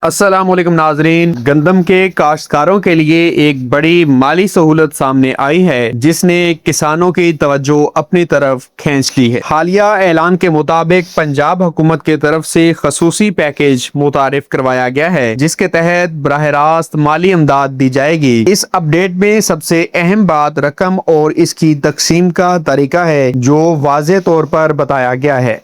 السلام علیکم ناظرین، گندم کے کاشتکاروں کے لیے ایک بڑی مالی سہولت سامنے آئی ہے جس نے کسانوں کی توجہ اپنی طرف کھینچ لی ہے۔ حالیہ اعلان کے مطابق پنجاب حکومت کی طرف سے خصوصی پیکیج متعارف کروایا گیا ہے جس کے تحت براہ راست مالی امداد دی جائے گی۔ اس اپ ڈیٹ میں سب سے اہم بات رقم اور اس کی تقسیم کا طریقہ ہے جو واضح طور پر بتایا گیا ہے۔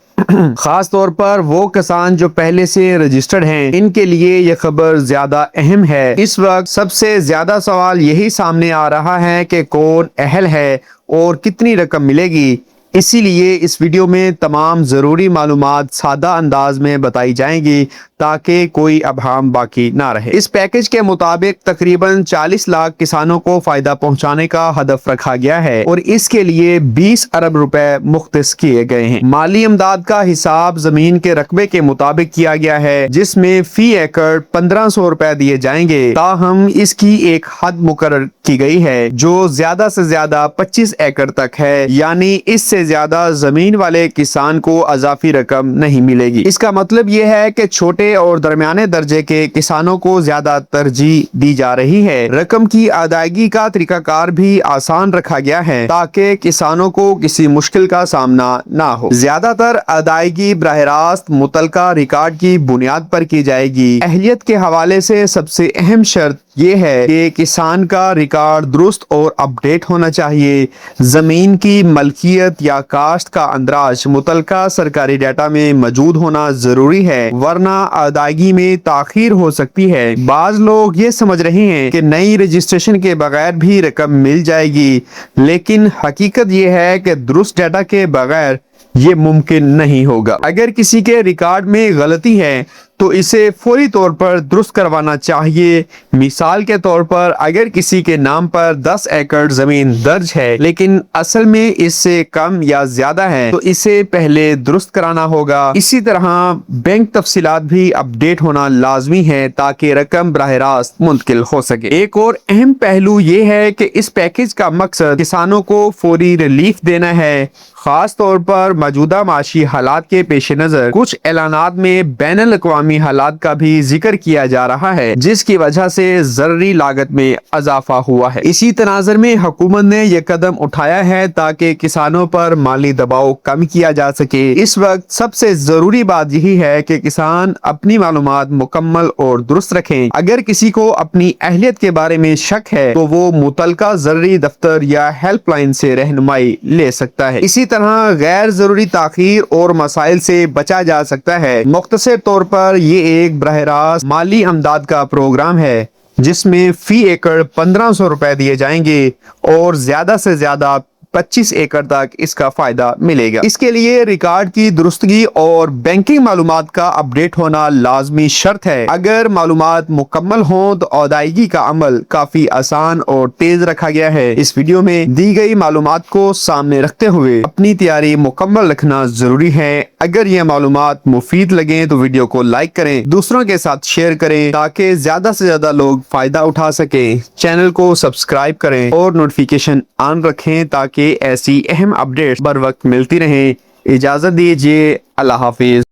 خاص طور پر وہ کسان جو پہلے سے رجسٹرڈ ہیں ان کے لیے یہ خبر زیادہ اہم ہے۔ اس وقت سب سے زیادہ سوال یہی سامنے آ رہا ہے کہ کون اہل ہے اور کتنی رقم ملے گی۔ اسی لیے اس ویڈیو میں تمام ضروری معلومات سادہ انداز میں بتائی جائیں گی تاکہ کوئی ابہام باقی نہ رہے۔ اس پیکیج کے مطابق تقریباً 40 لاکھ کسانوں کو فائدہ پہنچانے کا ہدف رکھا گیا ہے اور اس کے لیے 20 ارب روپے مختص کیے گئے ہیں۔ مالی امداد کا حساب زمین کے رقبے کے مطابق کیا گیا ہے جس میں فی ایکڑ 1500 روپے دیے جائیں گے، تاہم اس کی ایک حد مقرر کی گئی ہے جو زیادہ سے زیادہ 25 ایکڑ تک ہے، یعنی اس سے زیادہ زمین والے کسان کو اضافی رقم نہیں ملے گی۔ اس کا مطلب یہ ہے کہ چھوٹے اور درمیانے درجے کے کسانوں کو زیادہ ترجیح دی جا رہی ہے۔ رقم کی ادائیگی کا طریقہ کار بھی آسان رکھا گیا ہے تاکہ کسانوں کو کسی مشکل کا سامنا نہ ہو۔ زیادہ تر ادائیگی براہ راست متعلقہ ریکارڈ کی بنیاد پر کی جائے گی۔ اہلیت کے حوالے سے سب سے اہم شرط یہ ہے کہ کسان کا ریکارڈ درست اور اپ ڈیٹ ہونا چاہیے۔ زمین کی ملکیت یا کاشت کا اندراج متعلقہ سرکاری ڈیٹا میں موجود ہونا ضروری ہے ورنہ ادائیگی میں تاخیر ہو سکتی ہے۔ بعض لوگ یہ سمجھ رہے ہیں کہ نئی رجسٹریشن کے بغیر بھی رقم مل جائے گی، لیکن حقیقت یہ ہے کہ درست ڈیٹا کے بغیر یہ ممکن نہیں ہوگا۔ اگر کسی کے ریکارڈ میں غلطی ہے تو اسے فوری طور پر درست کروانا چاہیے۔ مثال کے طور پر اگر کسی کے نام پر 10 ایکڑ زمین درج ہے لیکن اصل میں اس سے کم یا زیادہ ہے تو اسے پہلے درست کرانا ہوگا۔ اسی طرح بینک تفصیلات بھی اپ ڈیٹ ہونا لازمی ہے تاکہ رقم براہ راست منتقل ہو سکے۔ ایک اور اہم پہلو یہ ہے کہ اس پیکیج کا مقصد کسانوں کو فوری ریلیف دینا ہے، خاص طور پر موجودہ معاشی حالات کے پیش نظر۔ کچھ اعلانات میں بین الاقوامی حالات کا بھی ذکر کیا جا رہا ہے جس کی وجہ سے ضروری لاگت میں اضافہ ہوا ہے۔ اسی تناظر میں حکومت نے یہ قدم اٹھایا ہے تاکہ کسانوں پر مالی دباؤ کم کیا جا سکے۔ اس وقت سب سے ضروری بات یہی ہے کہ کسان اپنی معلومات مکمل اور درست رکھیں۔ اگر کسی کو اپنی اہلیت کے بارے میں شک ہے تو وہ متعلقہ زرعی دفتر یا ہیلپ لائن سے رہنمائی لے سکتا ہے۔ اسی طرح غیر ضروری تاخیر اور مسائل سے بچا جا سکتا ہے۔ مختصر طور پر یہ ایک براہ راست مالی امداد کا پروگرام ہے جس میں فی ایکڑ 1500 روپے دیے جائیں گے اور زیادہ سے زیادہ 25 ایکڑ تک اس کا فائدہ ملے گا۔ اس کے لیے ریکارڈ کی درستگی اور بینکنگ معلومات کا اپ ڈیٹ ہونا لازمی شرط ہے۔ اگر معلومات مکمل ہوں تو ادائیگی کا عمل کافی آسان اور تیز رکھا گیا ہے۔ اس ویڈیو میں دی گئی معلومات کو سامنے رکھتے ہوئے اپنی تیاری مکمل رکھنا ضروری ہے۔ اگر یہ معلومات مفید لگیں تو ویڈیو کو لائک کریں، دوسروں کے ساتھ شیئر کریں تاکہ زیادہ سے زیادہ لوگ فائدہ اٹھا سکیں۔ چینل کو سبسکرائب کریں اور نوٹیفیکیشن آن رکھیں تاکہ ایسی اہم اپ ڈیٹس بر وقت ملتی رہیں۔ اجازت دیجیے، اللہ حافظ۔